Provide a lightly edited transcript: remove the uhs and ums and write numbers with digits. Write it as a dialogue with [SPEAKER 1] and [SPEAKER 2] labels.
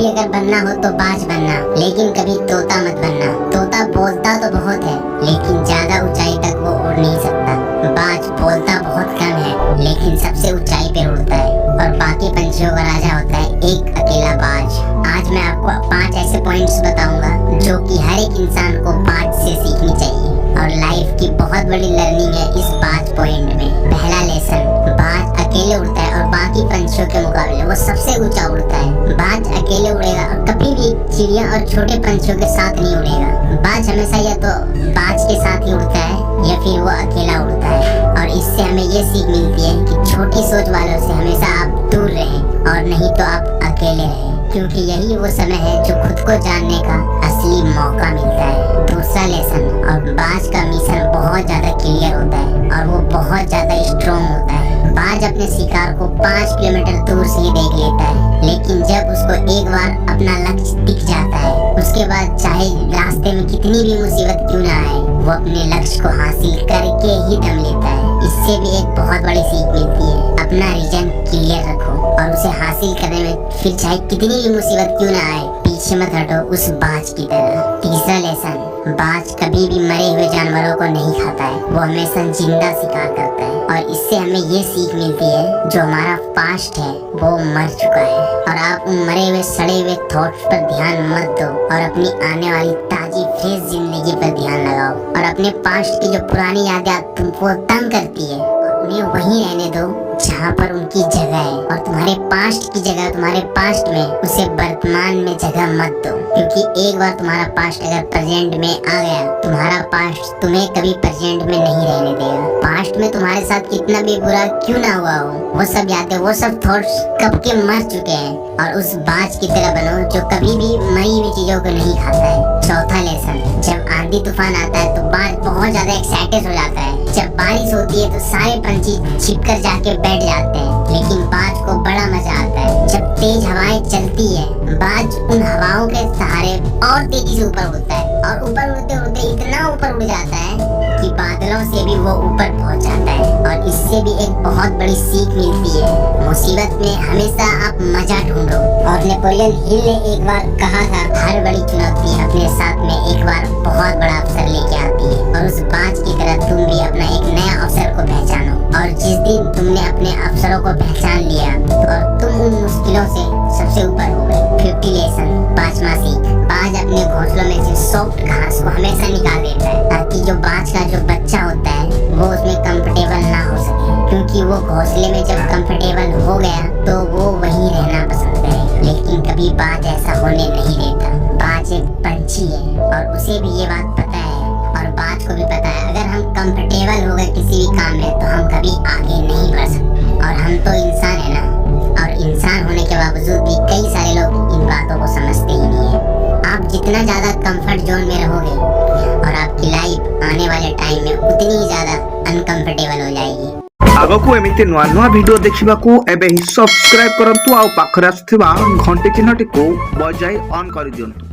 [SPEAKER 1] कभी अगर बनना हो तो बाज बनना, लेकिन कभी तोता मत बनना। तोता बोलता तो बहुत है, लेकिन ज्यादा ऊंचाई तक वो उड़ नहीं सकता। बाज बोलता बहुत कम है, लेकिन सबसे ऊंचाई पे उड़ता है और बाकी पंछियों का राजा होता है एक अकेला बाज। आज मैं आपको 5 ऐसे पॉइंट्स बताऊंगा जो कि हर एक इंसान को बाज से सीखनी चाहिए और लाइफ की बहुत बड़ी लर्निंग है इस 5 पॉइंट में। पहला लेसन, बाज अकेले उड़ता है और बाकी पंछियों के मुकाबले वो सबसे ऊंचा उड़ता है। बाज अकेले उड़ेगा और कभी भी चिड़िया और छोटे पंछियों के साथ नहीं उड़ेगा। बाज हमेशा या तो बाज के साथ ही उड़ता है या फिर वो अकेला उड़ता है। और इससे हमें ये सीख मिलती है कि छोटी सोच वालों से हमेशा आप दूर रहें और नहीं तो आप अकेले रहें, क्योंकि यही वो समय है जो खुद को जानने का असली मौका मिलता है। दूसरा लेसन, और बाज का मिशन बहुत ज्यादा क्लियर होता है और वो बहुत ज्यादा स्ट्रॉन्ग होता है। बाज अपने शिकार को 5 किलोमीटर दूर से ही देख लेता है, लेकिन जब उसको एक बार अपना लक्ष्य दिख जाता है, उसके बाद चाहे रास्ते में कितनी भी मुसीबत क्यों ना आए, वो अपने लक्ष्य को हासिल करके ही दम लेता है। इससे भी एक बहुत बड़ी सीख मिलती है, अपना रीजन क्लियर रखो और उसे हासिल करने में फिर चाहे कितनी भी मुसीबत क्यों ना आए, पीछे मत हटो उस बाज की तरह। तीसरा लेसन, बाज कभी भी मरे हुए जानवरों को नहीं खाता है, वो हमेशा जिंदा शिकार करता है। और इससे हमें ये सीख मिलती है जो हमारा पास्ट है वो मर चुका है और आप उन मरे हुए सड़े हुए थॉट्स पर ध्यान मत दो और अपनी आने वाली ताजी फ्रेश जिंदगी पर ध्यान लगाओ। और अपने पास्ट की जो पुरानी यादें तुमको तंग करती है उन्हें वहीं रहने दो जहाँ पर उनकी जगह है, और तुम्हारे पास्ट की जगह तुम्हारे पास्ट में, उसे वर्तमान में जगह मत दो। क्योंकि एक बार तुम्हारा पास्ट अगर प्रेजेंट में आ गया, तुम्हारा पास्ट तुम्हें कभी प्रेजेंट में नहीं रहने देगा। पास्ट में तुम्हारे साथ कितना भी बुरा क्यों ना हुआ हो, वो सब यादें, वो सब थॉट्स कब के मर चुके हैं। और उस बाज की तरह बनो जो कभी भी मरी हुई चीजों को नहीं खाता है। चौथा लेसन, जब आंधी तूफान आता है तो बाज बहुत ज्यादा एक्साइटेड हो जाता है। जब बारिश होती है तो सारे पंछी छिपकर जाके बैठ जाते हैं, लेकिन बाज को बड़ा मजा आता है जब तेज हवाएं चलती है। बाज उन हवाओं के सहारे और तेजी से ऊपर उड़ता है और ऊपर उड़ते उड़ते इतना ऊपर उड़ जाता है कि बादलों से भी वो ऊपर पहुंच जाता है। और इससे भी एक बहुत बड़ी सीख मिलती है, मुसीबत में हमेशा आप मजा ढूंढो। और नेपोलियन हिल ने एक बार कहा था, हर बड़ी चुनौती अपने साथ में एक बार बहुत बड़ा अवसर लेके आती है। और उस बाज की तरह तुम भी अपना एक नया अवसर को पहचानो। और जिस दिन तुमने अपने अवसरों को पहचान लिया और तुम उन मुश्किलों से सबसे ऊपर हो गए। 50 लेसन, 5वां सीख, बाज अपने घोंसलों में से सॉफ्ट घास को हमेशा निकाल देता है ताकि जो बाज का जो बच्चा होता है वो उसमें कंफर्टेबल ना हो सके, क्योंकि वो घोंसले में जब कंफर्टेबल हो गया तो वो वहीं रहना पसंद करेगा। लेकिन कभी बाज ऐसा होने नहीं देता। बाज एक पंछी है और उसे भी ये बात पता है और बाज को भी पता है, अगर हम कंफर्टेबल हो गए किसी भी काम में तो हम कभी आगे नहीं बढ़ सकते। और हम तो इंसान है ना, और इंसान होने के बावजूद भी कई सारे लोग इन बातों को समझते ही नहीं है। आप जितना ज्यादा कंफर्ट जोन में रहोगे और आपकी लाइफ आने वाले टाइम में उतनी ही ज्यादा अनकंफर्टेबल हो जाएगी।
[SPEAKER 2] आगको एमिति नुआ नुआ वीडियो देखिबाकू एबे ही सब्सक्राइब करंतु आ पाखरे आसथिबा घंटी चिन्हटी को बजाई ऑन कर दियंतु।